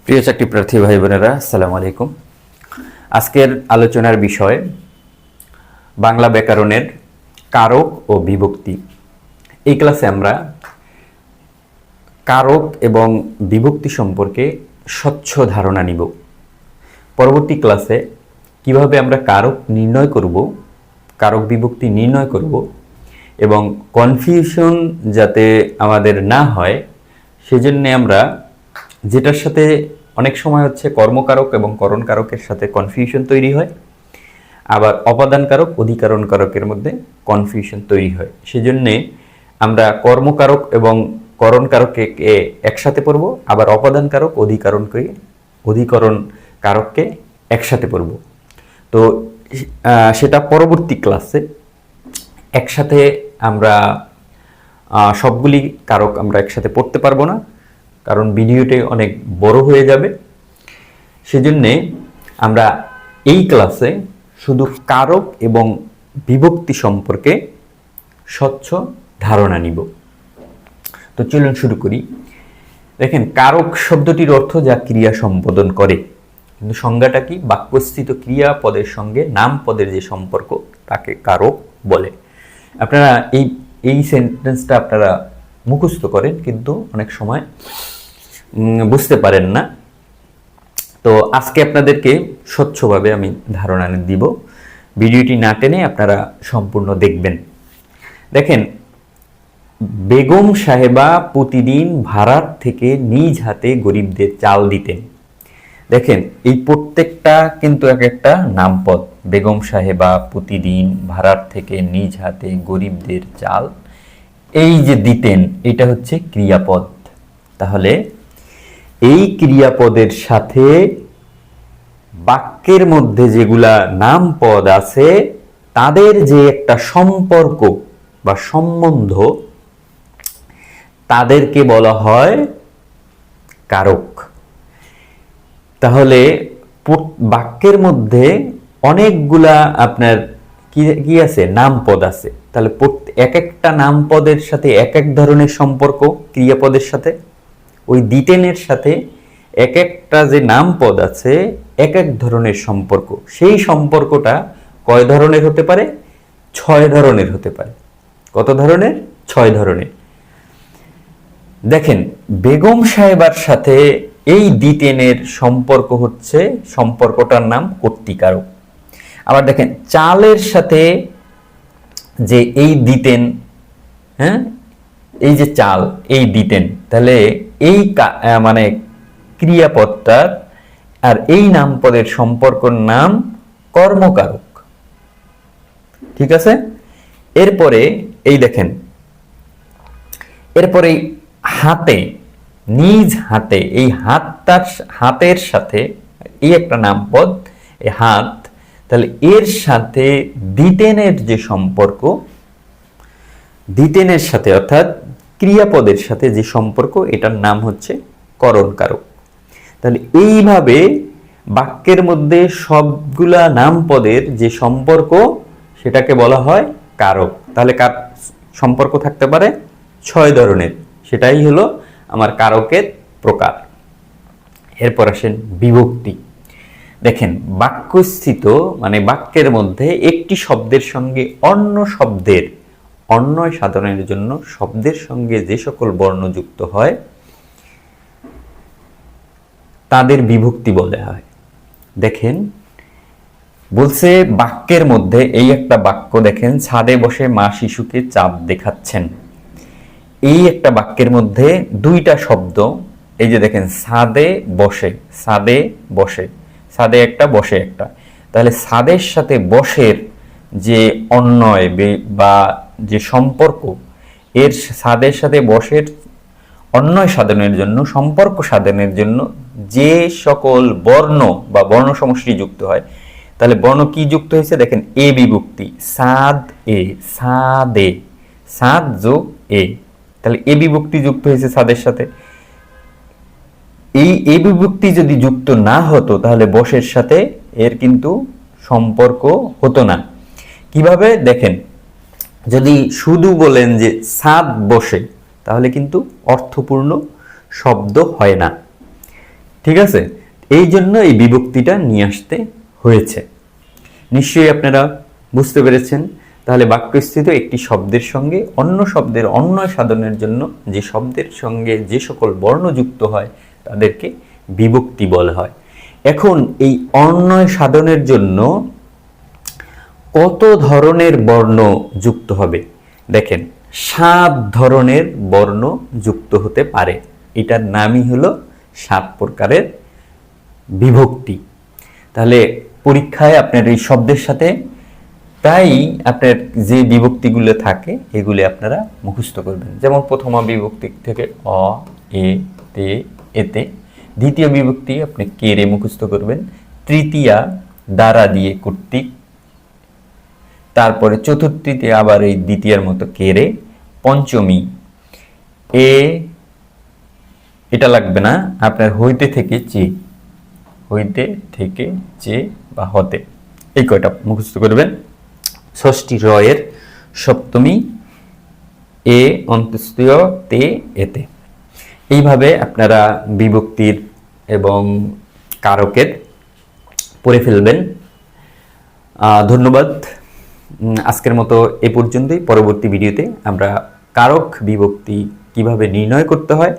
প্রিয় চাকরি প্রার্থী ভাই বোনেরা, আসসালামু আলাইকুম। আজকের আলোচনার বিষয় বাংলা ব্যাকরণের কারক ও বিভক্তি। এই ক্লাসে আমরা কারক এবং বিভক্তি সম্পর্কে স্বচ্ছ ধারণা নিব। পরবর্তী ক্লাসে কিভাবে আমরা কারক নির্ণয় করব, কারক বিভক্তি নির্ণয় করব এবং কনফিউশন যাতে আমাদের না হয় সেজন্য আমরা যেটার সাথে অনেক সময় হচ্ছে কর্মকারক এবং করণ কারকের সাথে কনফিউশন তৈরি হয়, আবার অপাদান কারক অধিকরণ কারকের মধ্যে কনফিউশন তৈরি হয়। সেজন্যে আমরা কর্মকারক এবং করণ কারককে একসাথে পড়ব, আবার অপাদান কারক অধিকরণ কারককে একসাথে পড়ব। তো সেটা পরবর্তী ক্লাসে একসাথে আমরা সবগুলি কারক আমরা একসাথে পড়তে পারবো না, কারণ ভিডিওটি অনেক বড় হয়ে যাবে। সেজন্যে আমরা এই ক্লাসে শুধু কারক এবং বিভক্তি সম্পর্কে স্বচ্ছ ধারণা নিব। তো চলুন শুরু করি। দেখেন, কারক শব্দটির অর্থ যা ক্রিয়া সম্পাদন করে, কিন্তু সংজ্ঞাটা কি? বাক্যস্থিত ক্রিয়াপদের সঙ্গে নাম পদের যে সম্পর্ক তাকে কারক বলে। আপনারা এই সেন্টেন্সটা আপনারা মুখস্থ করেন, কিন্তু অনেক সময় বুঝতে পারেন না। তো আজকে আপনাদেরকে স্বচ্ছভাবে আমি ধারণা দিব। ভিডিওটি না টেনে আপনারা সম্পূর্ণ দেখবেন। দেখেন, বেগম সাহেবা প্রতিদিন ভাড়ার থেকে নিজ হাতে গরিবদের চাল দিতেন। দেখেন, এই প্রত্যেকটা কিন্তু এক একটা নামপদ। বেগম সাহেবা প্রতিদিন ভাড়ার থেকে নিজ হাতে গরিবদের চাল, এই যে দিতেন, এটা হচ্ছে ক্রিয়াপদ। তাহলে এই ক্রিয়াপদের সাথে বাক্যের মধ্যে যেগুলা নামপদ আছে তাদের যে একটা সম্পর্ক বা সম্বন্ধ, তাদেরকে বলা হয় কারক। তাহলে বাক্যের মধ্যে অনেকগুলা আপনার কি আছে? নামপদ আছে। তাহলে এক একটা নামপদের সাথে এক এক ধরনের সম্পর্ক ক্রিয়াপদের সাথে। ওই দিতেনের সাথে এক একটা যে নামপদ আছে এক এক ধরনের সম্পর্ক। সেই সম্পর্কটা কয় ধরনের হতে পারে? 6 ধরনের হতে পারে। কত ধরনের? 6 ধরনের। দেখেন, বেগম সাহেবার সাথে এই দিতেনের সম্পর্ক হচ্ছে, সম্পর্কটার নাম কর্তৃকারক। আবার দেখেন, চালের সাথে যে এই দিতেন, হ্যাঁ, এই যে চাল, এই দিতেন, তাহলে এই মানে ক্রিয়াপদটার আর এই নামপদের সম্পর্কর নাম কর্মকারক। ঠিক আছে? এরপরে এই দেখেন, এরপরে হাতে, নিজ হাতে, এই হাতের সাথে এই একটা নামপদ, এই হাত, তাহলে এর সাথে দিতেনের যে সম্পর্ক, দিতেনের সাথে অর্থাৎ ক্রিয়াপদের সাথে যে সম্পর্ক, এটার নাম হচ্ছে করণকারক। তাহলে এইভাবে বাক্যের মধ্যে সবগুলা নামপদের যে সম্পর্ক সেটাকে বলা হয় কারক। তাহলে সম্পর্ক থাকতে পারে 6 ধরনের। সেটাই হলো আমার কারকের প্রকার। এরপর আসেন বিভক্তি। দেখেন, বাক্যস্থিত মানে বাক্যের মধ্যে একটি শব্দের সঙ্গে অন্য শব্দের অন্বয় সাধনের জন্য শব্দের সঙ্গে যে সকল বর্ণ যুক্ত হয় তাদের বিভক্তি বলা হয়। দেখেন, বলছে বাক্যের মধ্যে এই একটা বাক্য, দেখেন, ছাদে বসে মা শিশুকে চাঁদ দেখাচ্ছেন। এই একটা বাক্যের মধ্যে দুইটা শব্দ, এই যে দেখেন, ছাদে বসে, ছাদে বসে, ছাদে একটা, বসে একটা। তাহলে ছাদের সাথে বসের যে অন্বয় বা যে সম্পর্ক, এর ছাদের সাথে বসের অন্বয় সাধনের জন্য, সম্পর্ক সাধনের জন্য যে সকল বর্ণ বা বর্ণ সমষ্টি যুক্ত হয়, তাহলে বর্ণ কি যুক্ত হয়েছে? দেখেন, এ বিভক্তি, সাদ এ, সাদে, সাদ যোগ এ, তাহলে এ বিভক্তি যুক্ত হয়েছে সাদের সাথে। এই এ বিভক্তি যদি যুক্ত না হতো তাহলে বসের সাথে এর কিন্তু সম্পর্ক হতো না। কিভাবে? দেখেন, যদি শুধু বলেন যে ছাদ বসে, তাহলে কিন্তু অর্থপূর্ণ শব্দ হয় না। ঠিক আছে, এই জন্য এই বিভক্তিটা নিয়ে আসতে হয়েছে। নিশ্চয়ই আপনারা বুঝতে পেরেছেন। তাহলে বাক্যস্থিত একটি শব্দের সঙ্গে অন্য শব্দের অন্বয় সাধনের জন্য যে শব্দের সঙ্গে যে সকল বর্ণ যুক্ত হয় তাদেরকে বিভক্তি বলা হয়। এখন এই অন্বয় সাধনের জন্য কত ধরনের বর্ণ যুক্ত হবে? দেখেন, 7 ধরনের বর্ণ যুক্ত হতে পারে। এটার নামই হলো 7 প্রকারের বিভক্তি। তাহলে পরীক্ষায় আপনার এই শব্দের সাথে তাই আপনার যে বিভক্তিগুলো থাকে এগুলি আপনারা মুখস্থ করবেন। যেমন প্রথমা বিভক্তি থেকে অ, এ, তে, এতে। দ্বিতীয় বিভক্তি আপনি কে রে মুখস্থ করবেন। তৃতীয়া দ্বারা দিয়ে কর্তৃক। তারপরে চতুর্থীতে আবার এই দ্বিতীয়ার মতো কে রে। পঞ্চমী এ, এটা লাগবে না, আপনার হইতে থেকে চে, হইতে থেকে চে বা হতে, এই কয়টা মুখস্থ করবেন। ষষ্ঠী রয়ের সপ্তমী এ, অন্ত্যেষ্টিয় তে, এতে। এইভাবে আপনারা বিভক্তির এবং কারকের পড়ে ফেলবেন। ধন্যবাদ। আজকের মতো এ পর্যন্তই। পরবর্তী ভিডিওতে আমরা কারক বিভক্তি কিভাবে নির্ণয় করতে হয়,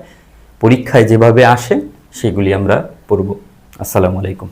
পরীক্ষায় যেভাবে আসে সেগুলি আমরা পড়ব। আসসালামু আলাইকুম।